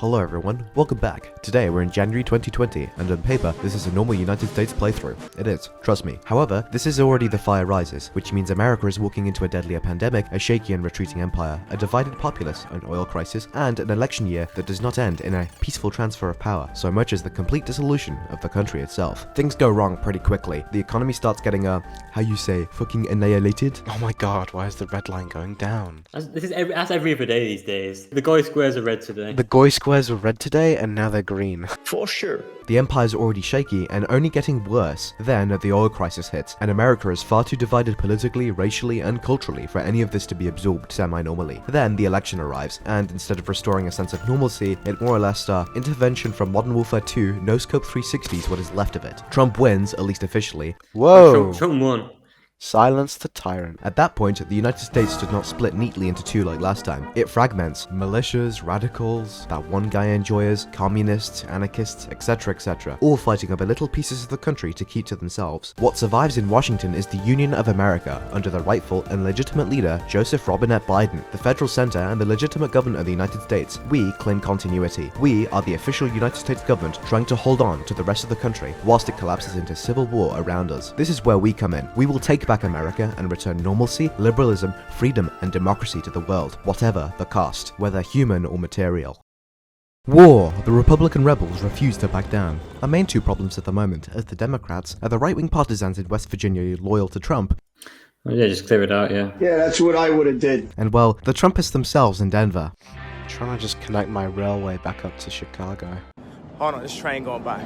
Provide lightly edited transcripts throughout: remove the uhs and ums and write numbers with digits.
Hello everyone, welcome back. Today we're in January 2020, and on paper, this is a normal United States playthrough. It is, trust me. However, this is already the fire rises, which means America is walking into a deadlier pandemic, a shaky and retreating empire, a divided populace, an oil crisis, and an election year that does not end in a peaceful transfer of power, so much as the complete dissolution of the country itself. Things go wrong pretty quickly. The economy starts getting fucking annihilated. Oh my god, why is the red line going down? That's every other day these days. The Goy squares are red today. The Goy squares were red today, and now they're green. For sure. The empire's already shaky and only getting worse. Then the oil crisis hits, and America is far too divided politically, racially, and culturally for any of this to be absorbed semi-normally. Then the election arrives, and instead of restoring a sense of normalcy, it more or less intervention from Modern Warfare 2, no-scope 360 is what is left of it. Trump wins, at least officially. Whoa! Trump won. Silence the tyrant. At that point, the United States does not split neatly into two like last time. It fragments. Militias, radicals, that one guy enjoyers, communists, anarchists, etc, etc, all fighting over little pieces of the country to keep to themselves. What survives in Washington is the Union of America, under the rightful and legitimate leader, Joseph Robinette Biden, the federal center and the legitimate government of the United States. We claim continuity. We are the official United States government trying to hold on to the rest of the country, whilst it collapses into civil war around us. This is where we come in. We will take back America and return normalcy, liberalism, freedom, and democracy to the world, whatever the cost, whether human or material. War. The Republican rebels refuse to back down. Our main two problems at the moment, as the Democrats, are the right-wing partisans in West Virginia loyal to Trump, Oh, yeah, just clear it out, yeah. Yeah, that's what I would have did. and well, the Trumpists themselves in Denver. I'm trying to just connect my railway back up to Chicago. Hold on, this train going by.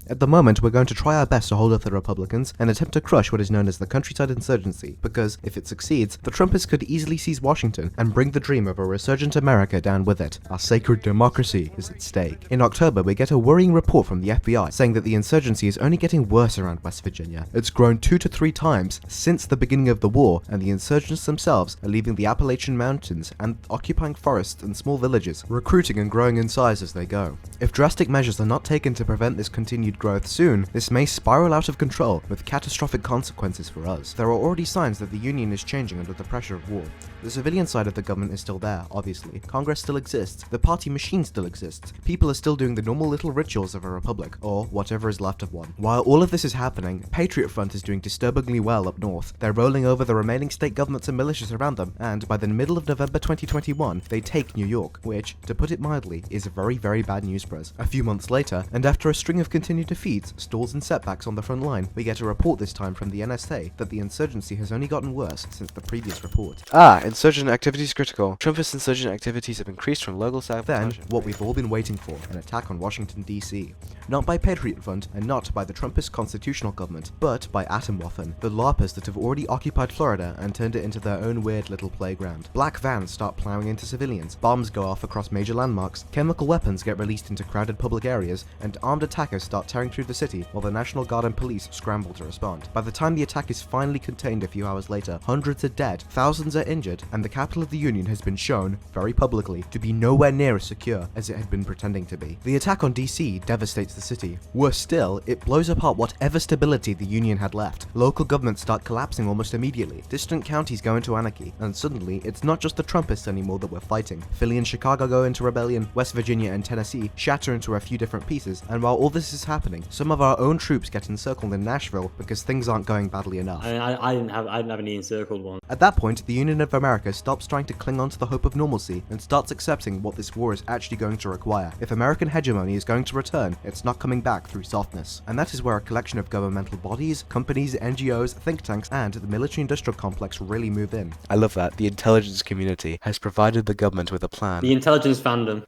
At the moment, we're going to try our best to hold off the Republicans and attempt to crush what is known as the countryside insurgency, because, if it succeeds, the Trumpists could easily seize Washington and bring the dream of a resurgent America down with it. Our sacred democracy is at stake. In October, we get a worrying report from the FBI saying that the insurgency is only getting worse around West Virginia. It's grown 2 to 3 times since the beginning of the war, and the insurgents themselves are leaving the Appalachian Mountains and occupying forests and small villages, recruiting and growing in size as they go. If drastic measures are not taken to prevent this continued growth soon, this may spiral out of control with catastrophic consequences for us. There are already signs that the Union is changing under the pressure of war. The civilian side of the government is still there, obviously. Congress still exists. The party machine still exists. People are still doing the normal little rituals of a republic, or whatever is left of one. While all of this is happening, Patriot Front is doing disturbingly well up north. They're rolling over the remaining state governments and militias around them, and by the middle of November 2021, they take New York, which, to put it mildly, is very, very bad news for us. A few months later, and after a string of continued defeats, stalls and setbacks on the front line, we get a report this time from the NSA that the insurgency has only gotten worse since the previous report. Insurgent activities critical. Trumpist insurgent activities have increased from local sabotage. Then, what we've all been waiting for, an attack on Washington, D.C. Not by Patriot Front, and not by the Trumpist constitutional government, but by Atomwaffen, the LARPers that have already occupied Florida and turned it into their own weird little playground. Black vans start plowing into civilians, bombs go off across major landmarks, chemical weapons get released into crowded public areas, and armed attackers start tearing through the city while the National Guard and police scramble to respond. By the time the attack is finally contained a few hours later, hundreds are dead, thousands are injured, and the capital of the Union has been shown, very publicly, to be nowhere near as secure as it had been pretending to be. The attack on DC devastates the city. Worse still, it blows apart whatever stability the Union had left. Local governments start collapsing almost immediately. Distant counties go into anarchy, and suddenly, it's not just the Trumpists anymore that we're fighting. Philly and Chicago go into rebellion, West Virginia and Tennessee shatter into a few different pieces, and while all this is happening, some of our own troops get encircled in Nashville because things aren't going badly enough. I didn't have any encircled one. At that point, the Union of America stops trying to cling on to the hope of normalcy and starts accepting what this war is actually going to require. If American hegemony is going to return, it's not coming back through softness. And that is where a collection of governmental bodies, companies, NGOs, think tanks, and the military-industrial complex really move in. I love that. The intelligence community has provided the government with a plan. The intelligence fandom.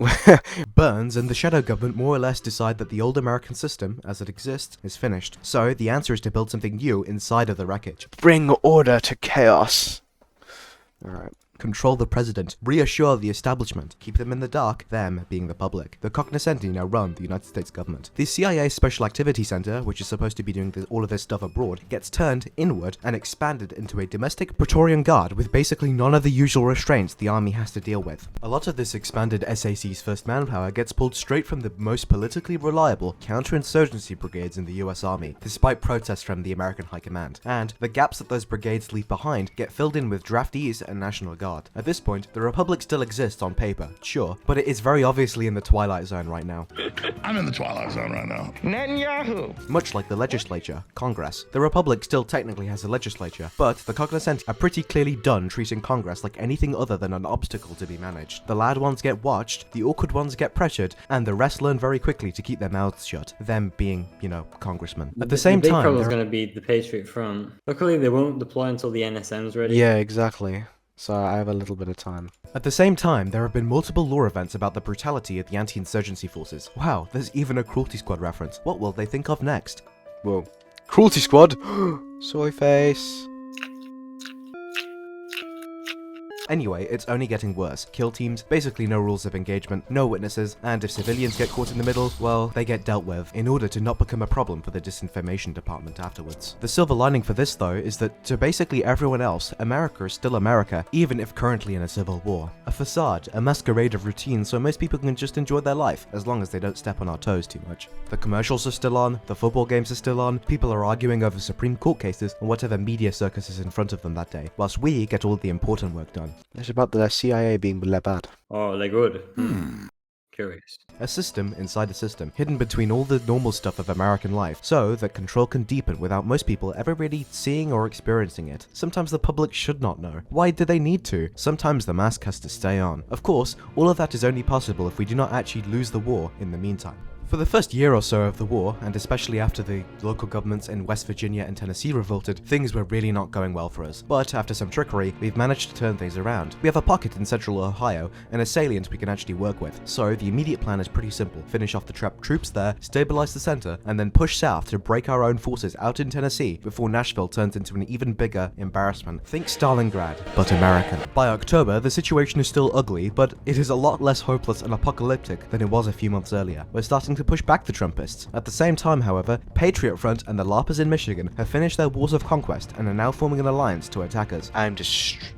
Burns and the shadow government more or less decide that the old American system, as it exists, is finished. So the answer is to build something new inside of the wreckage. Bring order to chaos. Alright. Control the president, reassure the establishment, keep them in the dark, them being the public. The Cognoscenti now run the United States government. The CIA Special Activity Center, which is supposed to be doing all of this stuff abroad, gets turned inward and expanded into a domestic Praetorian Guard with basically none of the usual restraints the army has to deal with. A lot of this expanded SAC's first manpower gets pulled straight from the most politically reliable counterinsurgency brigades in the US Army, despite protests from the American High Command. And the gaps that those brigades leave behind get filled in with draftees and National Guard. start. At this point, the Republic still exists on paper, sure, but it is very obviously in the twilight zone right now. I'm in the twilight zone right now. Netanyahu. Much like the legislature, Congress, the Republic still technically has a legislature, but the Cognoscenti are pretty clearly done treating Congress like anything other than an obstacle to be managed. The loud ones get watched, the awkward ones get pressured, and the rest learn very quickly to keep their mouths shut, them being, congressmen. At the same big time, problem is going to be the Patriot Front. Luckily, they won't deploy until the NSM's ready. Yeah, exactly. So I have a little bit of time. At the same time, there have been multiple lore events about the brutality of the anti-insurgency forces. Wow, there's even a Cruelty Squad reference. What will they think of next? Whoa. Cruelty Squad! Soy face. Anyway, it's only getting worse. Kill teams, basically no rules of engagement, no witnesses, and if civilians get caught in the middle, well, they get dealt with, in order to not become a problem for the disinformation department afterwards. The silver lining for this, though, is that to basically everyone else, America is still America, even if currently in a civil war. A facade, a masquerade of routine so most people can just enjoy their life, as long as they don't step on our toes too much. The commercials are still on, the football games are still on, people are arguing over Supreme Court cases and whatever media circus is in front of them that day, whilst we get all the important work done. It's about the CIA being bad. Oh, they're good. Curious. A system inside a system, hidden between all the normal stuff of American life, so that control can deepen without most people ever really seeing or experiencing it. Sometimes the public should not know. Why do they need to? Sometimes the mask has to stay on. Of course, all of that is only possible if we do not actually lose the war in the meantime. For the first year or so of the war, and especially after the local governments in West Virginia and Tennessee revolted, things were really not going well for us. But after some trickery, we've managed to turn things around. We have a pocket in central Ohio, and a salient we can actually work with. So the immediate plan is pretty simple. Finish off the trapped troops there, stabilize the center, and then push south to break our own forces out in Tennessee before Nashville turns into an even bigger embarrassment. Think Stalingrad, but American. By October, the situation is still ugly, but it is a lot less hopeless and apocalyptic than it was a few months earlier. We're starting to push back the Trumpists. At the same time, however, Patriot Front and the LARPers in Michigan have finished their wars of conquest and are now forming an alliance to attack us.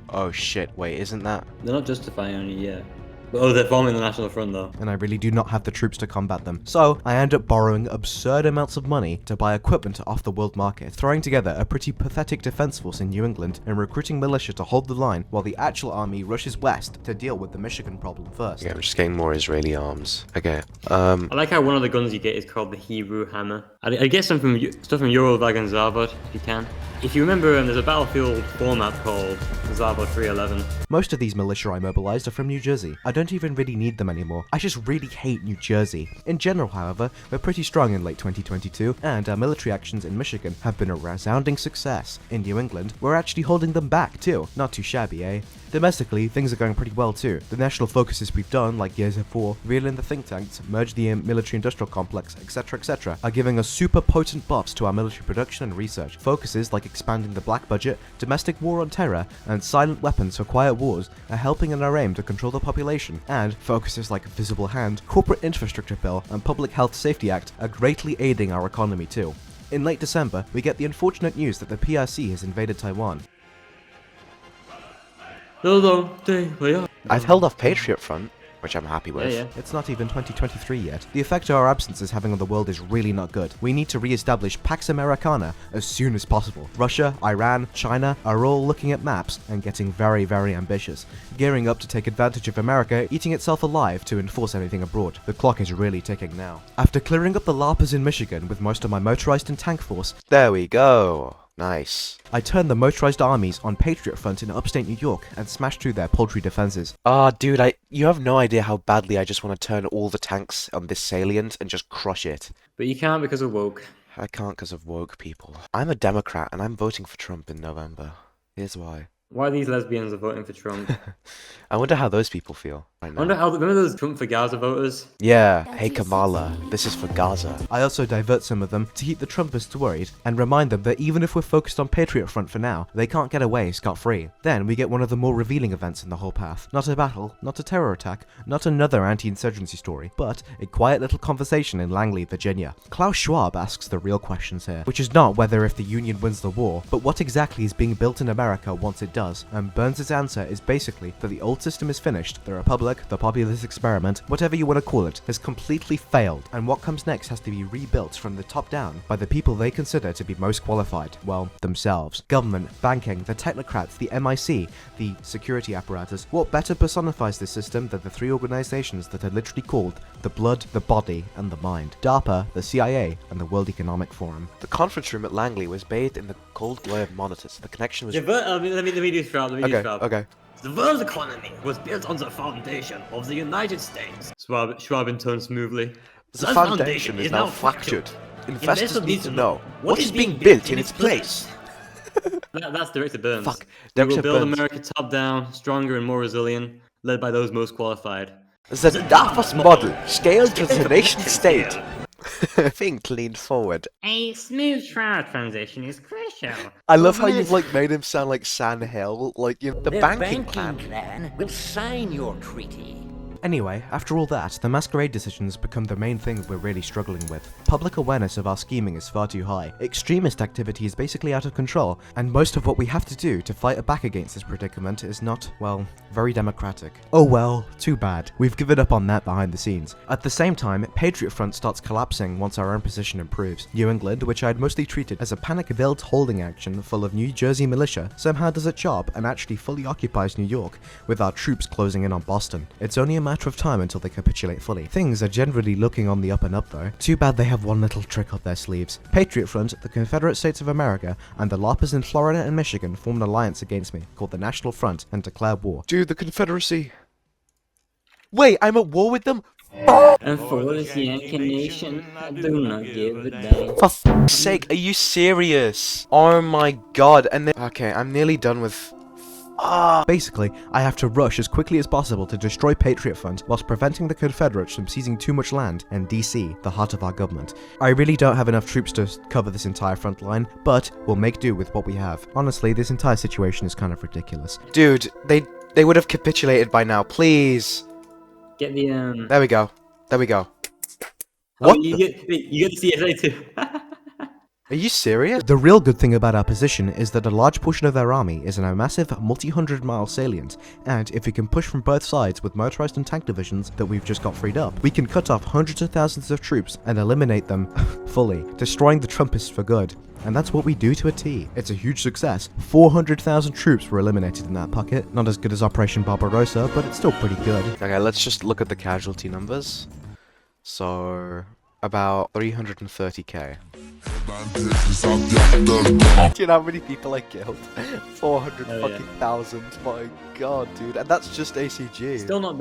Oh shit, wait, isn't that? They're not justifying only yet. Oh, they're forming the National Front though. And I really do not have the troops to combat them. So I end up borrowing absurd amounts of money to buy equipment off the world market, throwing together a pretty pathetic defense force in New England and recruiting militia to hold the line while the actual army rushes west to deal with the Michigan problem first. Yeah, I'm just getting more Israeli arms. Okay. I like how one of the guns you get is called the Hebrew Hammer. I get some from stuff from Eurovac and Zavod, if you can. If you remember, there's a battlefield format called Zavod 311. Most of these militia I mobilized are from New Jersey. I don't even really need them anymore. I just really hate New Jersey. In general, however, we're pretty strong in late 2022, and our military actions in Michigan have been a resounding success. In New England, we're actually holding them back too. Not too shabby, eh? Domestically, things are going pretty well too. The national focuses we've done, like years before, reel in the think tanks, merge the military-industrial complex, etc., are giving us super potent buffs to our military production and research. Focuses like expanding the black budget, domestic war on terror, and silent weapons for quiet wars are helping in our aim to control the population, and focuses like Visible Hand, Corporate Infrastructure Bill, and Public Health Safety Act are greatly aiding our economy too. In late December, we get the unfortunate news that the PRC has invaded Taiwan. I've held off Patriot Front, which I'm happy with. Yeah. It's not even 2023 yet. The effect our absence is having on the world is really not good. We need to re-establish Pax Americana as soon as possible. Russia, Iran, China are all looking at maps and getting very, very ambitious, gearing up to take advantage of America eating itself alive to enforce anything abroad. The clock is really ticking now. After clearing up the LARPers in Michigan with most of my motorized and tank force, There we go. Nice. I turned the motorized armies on Patriot Front in upstate New York and smashed through their paltry defenses. Dude, you have no idea how badly I just want to turn all the tanks on this salient and just crush it. But you can't because of woke. I can't because of woke people. I'm a Democrat and I'm voting for Trump in November. Here's why. Why these lesbians are voting for Trump? I wonder how those people feel right I now. wonder how, remember those Trump for Gaza voters? Yeah, hey Kamala, this is for Gaza. I also divert some of them to keep the Trumpists worried and remind them that even if we're focused on Patriot Front for now, they can't get away scot-free. Then we get one of the more revealing events in the whole path. Not a battle, not a terror attack, not another anti-insurgency story, but a quiet little conversation in Langley, Virginia. Klaus Schwab asks the real questions here, which is not whether if the Union wins the war, but what exactly is being built in America once it does, and Burns' answer is basically that the old system is finished, the Republic Republic, the populist experiment, whatever you want to call it, has completely failed, and what comes next has to be rebuilt from the top down by the people they consider to be most qualified, well, themselves. Government, banking, the technocrats, the MIC, the security apparatus. What better personifies this system than the three organizations that are literally called the blood, the body, and the mind? DARPA, the CIA, and the World Economic Forum. The conference room at Langley was bathed in the cold glow of monitors. The connection was... Yeah, but, let me do Shroud, let me do Shroud. Okay. The world's economy was built on the foundation of the United States. Schwab intoned smoothly. The foundation is now fractured. Investors need to know what is being built in its place. That's Director Burns. Fuck. We will Director build Burns. America top down, stronger and more resilient, led by those most qualified. The DARPA's model, scaled to the nation state. Fink leaned forward. A smooth Shroud transition is crucial. I love how you've made him sound like San Hill, like the banking plan. plan will sign your treaty. Anyway, after all that, the masquerade decisions become the main thing we're really struggling with. Public awareness of our scheming is far too high, extremist activity is basically out of control, and most of what we have to do to fight back against this predicament is not, well, very democratic. Oh well, too bad. We've given up on that behind the scenes. At the same time, Patriot Front starts collapsing once our own position improves. New England, which I had mostly treated as a panic-built holding action full of New Jersey militia, somehow does its job and actually fully occupies New York, with our troops closing in on Boston. It's only a matter of time until they capitulate fully. Things are generally looking on the up and up though. Too bad they have one little trick up their sleeves. Patriot Front, the Confederate States of America, and the LARPers in Florida and Michigan form an alliance against me, called the National Front, and declare war. Dude, the Confederacy. Wait, I'm at war with them? And for this Yankee nation, I do not give a damn. For f***'s sake, are you serious? Oh my god, and then... Okay, I'm nearly done with... Basically, I have to rush as quickly as possible to destroy Patriot Front whilst preventing the Confederates from seizing too much land in DC, the heart of our government. I really don't have enough troops to cover this entire front line, but we'll make do with what we have. Honestly, this entire situation is kind of ridiculous. Dude, they would have capitulated by now, please. Get the There we go. There we go. Oh, What you get the CSA too. Are you serious? The real good thing about our position is that a large portion of their army is in a massive multi-hundred-mile salient, and if we can push from both sides with motorized and tank divisions that we've just got freed up, we can cut off hundreds of thousands of troops and eliminate them fully, destroying the Trumpists for good. And that's what we do to a T. It's a huge success. 400,000 troops were eliminated in that pocket. Not as good as Operation Barbarossa, but it's still pretty good. Okay, let's just look at the casualty numbers. So, about 330k. Do you know how many people I killed? 400 fucking thousand. My god, dude. And that's just ACG. Still not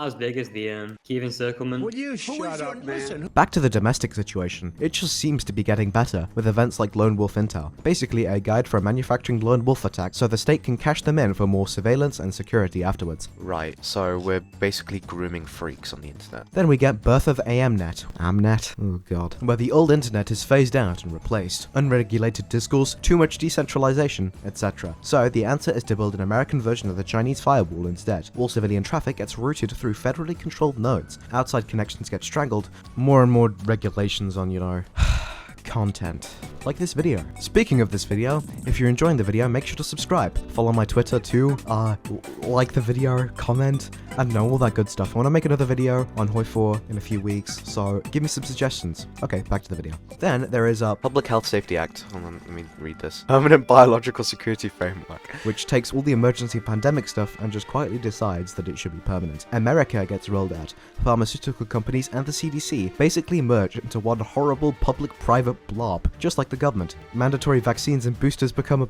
as big as the Kiev encirclement. Would you shut up, man? Back to the domestic situation. It just seems to be getting better, with events like Lone Wolf Intel. Basically a guide for manufacturing lone wolf attacks so the state can cash them in for more surveillance and security afterwards. Right, so we're basically grooming freaks on the internet. Then we get birth of AMNet. Amnet? Oh god. Where the old internet is phased out and replaced. Unregulated discourse, too much decentralization, etc. So the answer is to build an American version of the Chinese firewall instead. All civilian traffic gets routed through federally controlled nodes. Outside connections get strangled. More and more regulations on, content. Like this video. Speaking of this video, if you're enjoying the video, make sure to subscribe. Follow my Twitter too. Like the video, comment, and all that good stuff. I want to make another video on HOI4 in a few weeks, so give me some suggestions. Okay, back to the video. Then there is a Public Health Safety Act. Hold on, let me read this. Permanent Biological Security Framework. which takes all the emergency pandemic stuff and just quietly decides that it should be permanent. America gets rolled out. Pharmaceutical companies and the CDC basically merge into one horrible public-private blob, just like the government. Mandatory vaccines and boosters become a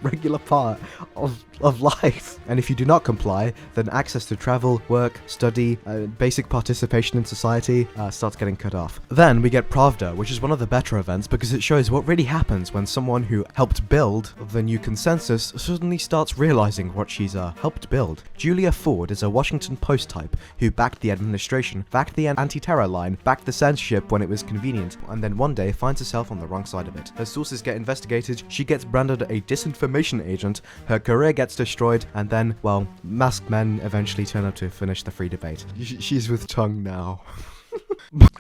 regular part of life. And if you do not comply, then access to travel, work, study, basic participation in society starts getting cut off. Then we get Pravda, which is one of the better events because it shows what really happens when someone who helped build the new consensus suddenly starts realizing what she's helped build. Julia Ford is a Washington Post type who backed the administration, backed the anti-terror line, backed the censorship when it was convenient, and then one day finds herself on the wrong side of it. Her sources get investigated, she gets branded a disinformation agent, her career gets destroyed, and then, well, masked men eventually turn up to finish the free debate. She's with tongue now.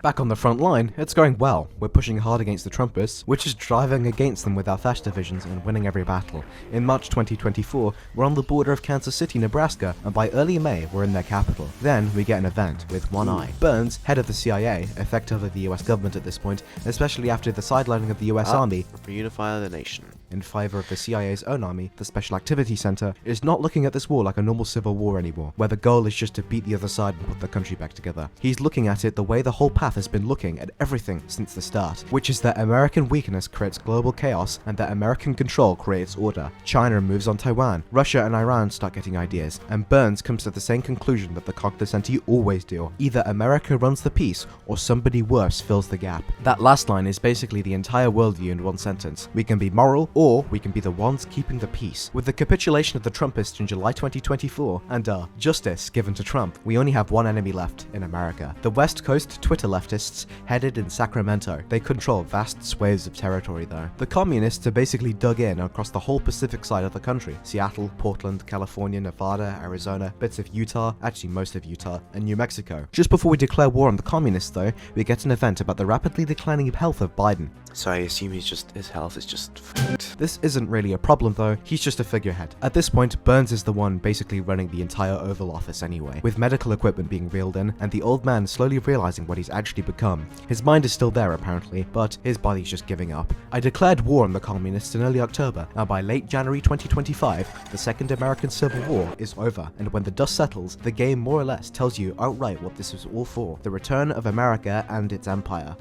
Back on the front line, it's going well. We're pushing hard against the Trumpists, which is driving against them with our fast divisions and winning every battle. In March 2024, we're on the border of Kansas City, Nebraska, and by early May, we're in their capital. Then, we get an event with One Eye. Burns, head of the CIA, effectively the US government at this point, especially after the sidelining of the US Army, Reunify the nation. in favor of the CIA's own army, the Special Activity Center, is not looking at this war like a normal civil war anymore, where the goal is just to beat the other side and put the country back together. He's looking at it the way the whole path has been looking at everything since the start, which is that American weakness creates global chaos and that American control creates order. China moves on Taiwan, Russia and Iran start getting ideas, and Burns comes to the same conclusion that the Cognoscenti always do. Either America runs the peace, or somebody worse fills the gap. That last line is basically the entire worldview in one sentence. We can be moral, or we can be the ones keeping the peace. With the capitulation of the Trumpists in July 2024, and justice given to Trump, we only have one enemy left in America. The West Coast Twitter leftists headed in Sacramento. They control vast swathes of territory though. The communists are basically dug in across the whole Pacific side of the country. Seattle, Portland, California, Nevada, Arizona, bits of Utah, actually most of Utah, and New Mexico. Just before we declare war on the communists though, we get an event about the rapidly declining health of Biden. So I assume his health is just f***ed. This isn't really a problem though, he's just a figurehead. At this point, Burns is the one basically running the entire Oval Office anyway, with medical equipment being reeled in, and the old man slowly realizing what he's actually become. His mind is still there apparently, but his body's just giving up. I declared war on the communists in early October, and by late January 2025, the Second American Civil War is over, and when the dust settles, the game more or less tells you outright what this was all for: the return of America and its empire.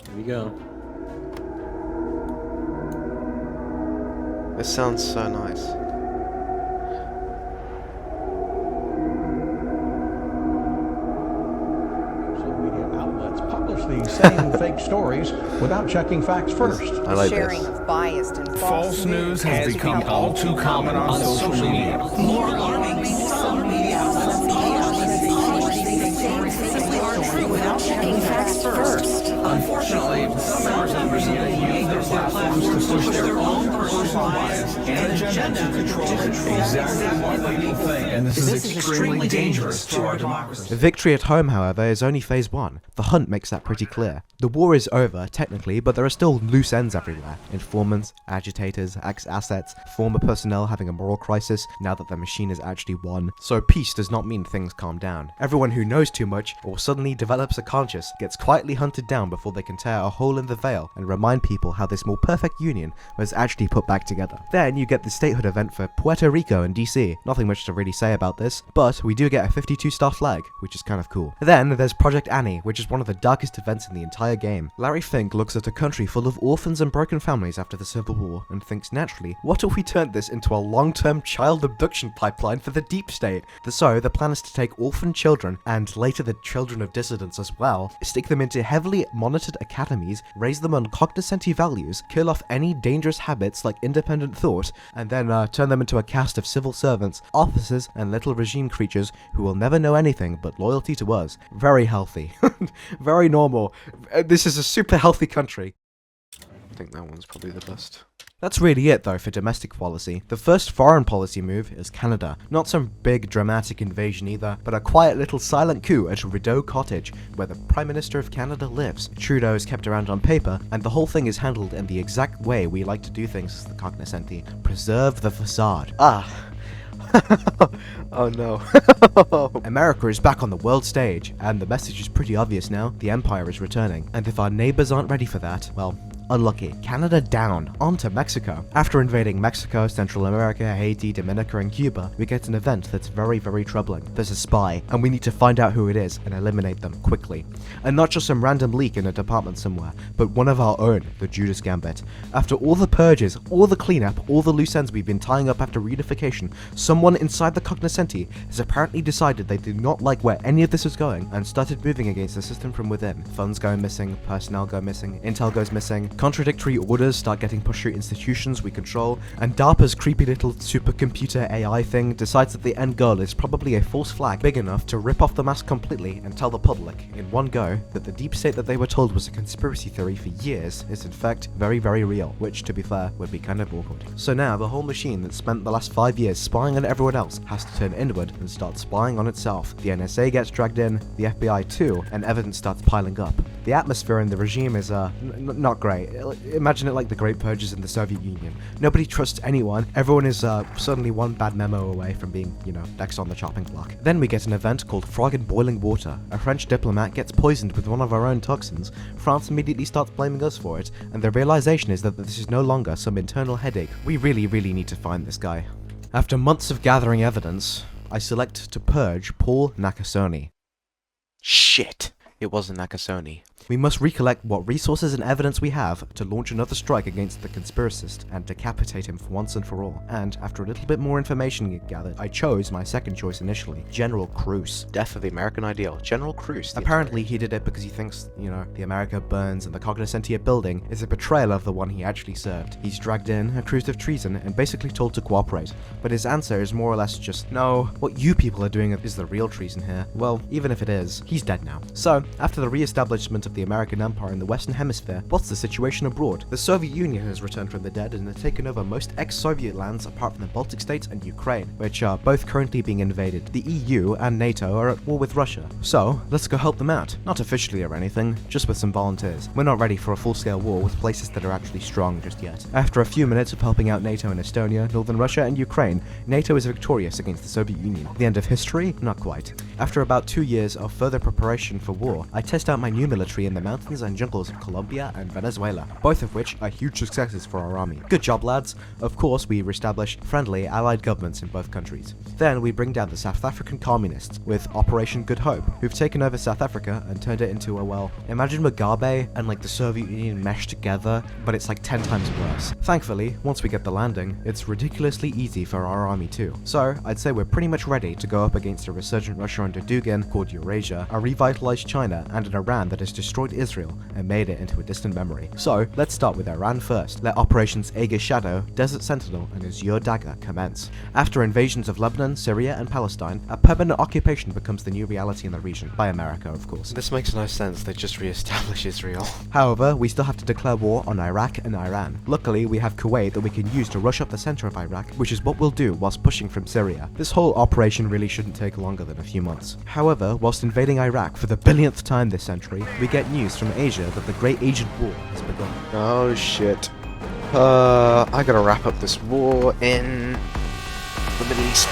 Here we go. This sounds so nice. Media outlets publish these same fake stories without checking facts first. I like Sharing this. of biased and False news has become all too common on social media. More alarming, some media outlets simply aren't true without checking facts first. Unfortunately, some members of the media use their platforms to push their own personal bias and agenda to control exactly what people think, and this is extremely dangerous to our democracy. Victory at home, however, is only phase 1. The hunt makes that pretty clear. The war is over, technically, but there are still loose ends everywhere. Informants, agitators, ex-assets, former personnel having a moral crisis now that the machine is actually won. So peace does not mean things calm down. Everyone who knows too much or suddenly develops a conscience gets quietly hunted down before they can tear a hole in the veil and remind people how this more perfect union was actually put back together. Then you get the statehood event for Puerto Rico and DC. Nothing much to really say about this, but we do get a 52-star flag, which is kind of cool. Then there's Project Annie, which is one of the darkest events in the entire game. Larry Fink looks at a country full of orphans and broken families after the Civil War and thinks naturally, what if we turned this into a long-term child abduction pipeline for the deep state? So the plan is to take orphan children, and later the children of dissidents as well, stick them into heavily monitored academies, raise them on cognoscenti values, kill off any dangerous habits like independent thought, and then turn them into a cast of civil servants, officers, and little regime creatures who will never know anything but loyalty to us. Very healthy. Very normal. This is a super healthy country. I think that one's probably the best. That's really it though for domestic policy. The first foreign policy move is Canada. Not some big dramatic invasion either, but a quiet little silent coup at Rideau Cottage, where the Prime Minister of Canada lives. Trudeau is kept around on paper, and the whole thing is handled in the exact way we like to do things as the Cognoscenti. Preserve the facade. Oh no. America is back on the world stage, and the message is pretty obvious now. The Empire is returning. And if our neighbors aren't ready for that, well, unlucky. Canada down, on to Mexico. After invading Mexico, Central America, Haiti, Dominica, and Cuba, we get an event that's very, very troubling. There's a spy, and we need to find out who it is and eliminate them quickly. And not just some random leak in a department somewhere, but one of our own, the Judas Gambit. After all the purges, all the cleanup, all the loose ends we've been tying up after reunification, someone inside the Cognoscenti has apparently decided they do not like where any of this is going and started moving against the system from within. Funds go missing, personnel go missing, intel goes missing, contradictory orders start getting pushed through institutions we control, and DARPA's creepy little supercomputer AI thing decides that the end goal is probably a false flag big enough to rip off the mask completely and tell the public, in one go, that the deep state that they were told was a conspiracy theory for years is in fact very, very real, which, to be fair, would be kind of awkward. So now the whole machine that spent the last 5 years spying on everyone else has to turn inward and start spying on itself. The NSA gets dragged in, the FBI too, and evidence starts piling up. The atmosphere in the regime is not great. Imagine it like the Great Purges in the Soviet Union. Nobody trusts anyone. Everyone is suddenly one bad memo away from being, next on the chopping block. Then we get an event called Frog in Boiling Water. A French diplomat gets poisoned with one of our own toxins. France immediately starts blaming us for it, and the realization is that this is no longer some internal headache. We really need to find this guy. After months of gathering evidence, I select to purge Paul Nakasone. Shit! It wasn't Nakasone. We must recollect what resources and evidence we have to launch another strike against the conspiracist and decapitate him for once and for all. And after a little bit more information gathered, I chose my second choice initially, General Cruz. Death of the American Ideal. General Cruz. Apparently he did it because he thinks, the America burns and the Cognoscenti building is a betrayal of the one he actually served. He's dragged in, accused of treason, and basically told to cooperate. But his answer is more or less just, no, what you people are doing is the real treason here. Well, even if it is, he's dead now. So, after the re-establishment of the American Empire in the Western Hemisphere, what's the situation abroad? The Soviet Union has returned from the dead and has taken over most ex-Soviet lands apart from the Baltic states and Ukraine, which are both currently being invaded. The EU and NATO are at war with Russia. So, let's go help them out. Not officially or anything, just with some volunteers. We're not ready for a full-scale war with places that are actually strong just yet. After a few minutes of helping out NATO in Estonia, Northern Russia and Ukraine, NATO is victorious against the Soviet Union. The end of history? Not quite. After about 2 years of further preparation for war, I test out my new military in the mountains and jungles of Colombia and Venezuela, both of which are huge successes for our army. Good job, lads. Of course, we reestablish friendly allied governments in both countries. Then we bring down the South African communists with Operation Good Hope, who've taken over South Africa and turned it into imagine Mugabe and the Soviet Union meshed together, but it's 10 times worse. Thankfully, once we get the landing, it's ridiculously easy for our army too. So, I'd say we're pretty much ready to go up against a resurgent Russia under Dugin called Eurasia, a revitalized China, and an Iran that has destroyed Israel and made it into a distant memory. So, let's start with Iran first. Let Operations Aegis Shadow, Desert Sentinel, and Azure Dagger commence. After invasions of Lebanon, Syria, and Palestine, a permanent occupation becomes the new reality in the region, by America, of course. This makes no sense, they just re-establish Israel. However, we still have to declare war on Iraq and Iran. Luckily, we have Kuwait that we can use to rush up the center of Iraq, which is what we'll do whilst pushing from Syria. This whole operation really shouldn't take longer than a few months. However, whilst invading Iraq for the billionth time this century, we get news from Asia that the Great Asian War has begun. Oh shit. I gotta wrap up this war in the Middle East.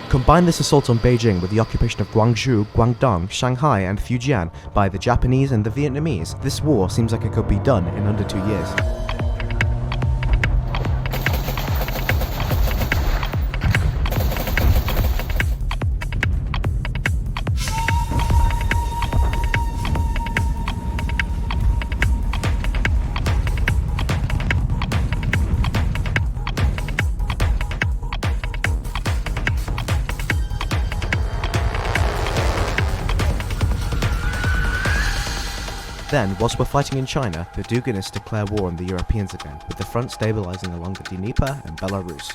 Combine this assault on Beijing with the occupation of Guangzhou, Guangdong, Shanghai, and Fujian by the Japanese and the Vietnamese, this war seems like it could be done in under 2 years. Then, whilst we're fighting in China, the Duginists declare war on the Europeans again, with the front stabilizing along the Dnieper and Belarus.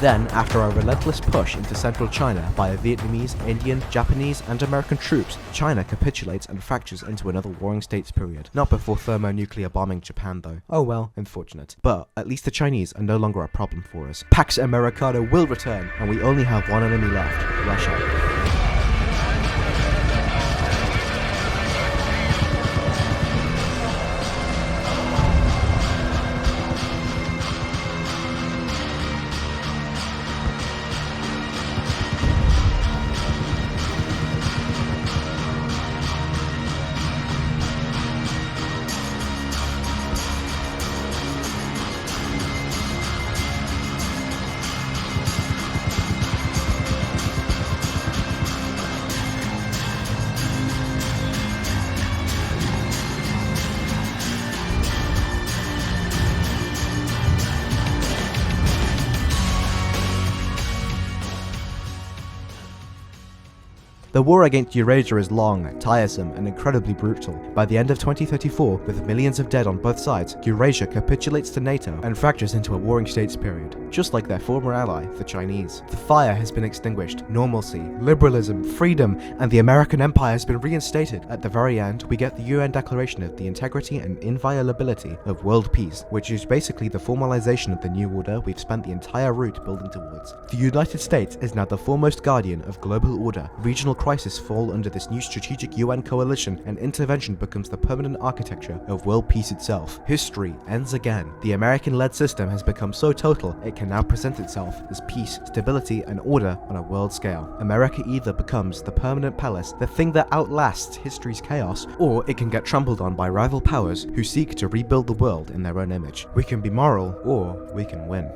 Then, after a relentless push into central China by Vietnamese, Indian, Japanese, and American troops, China capitulates and fractures into another Warring States period. Not before thermonuclear bombing Japan though. Oh well, unfortunate. But at least the Chinese are no longer a problem for us. Pax Americana will return, and we only have one enemy left, Russia. The war against Eurasia is long, tiresome, and incredibly brutal. By the end of 2034, with millions of dead on both sides, Eurasia capitulates to NATO and fractures into a warring states period, just like their former ally, the Chinese. The fire has been extinguished, normalcy, liberalism, freedom, and the American empire has been reinstated. At the very end, we get the UN Declaration of the Integrity and Inviolability of World Peace, which is basically the formalization of the new order we've spent the entire route building towards. The United States is now the foremost guardian of global order. Regional crises fall under this new strategic UN coalition, and intervention becomes the permanent architecture of world peace itself. History ends again. The American-led system has become so total, it can now present itself as peace, stability, and order on a world scale. America either becomes the permanent palace, the thing that outlasts history's chaos, or it can get trampled on by rival powers who seek to rebuild the world in their own image. We can be moral, or we can win.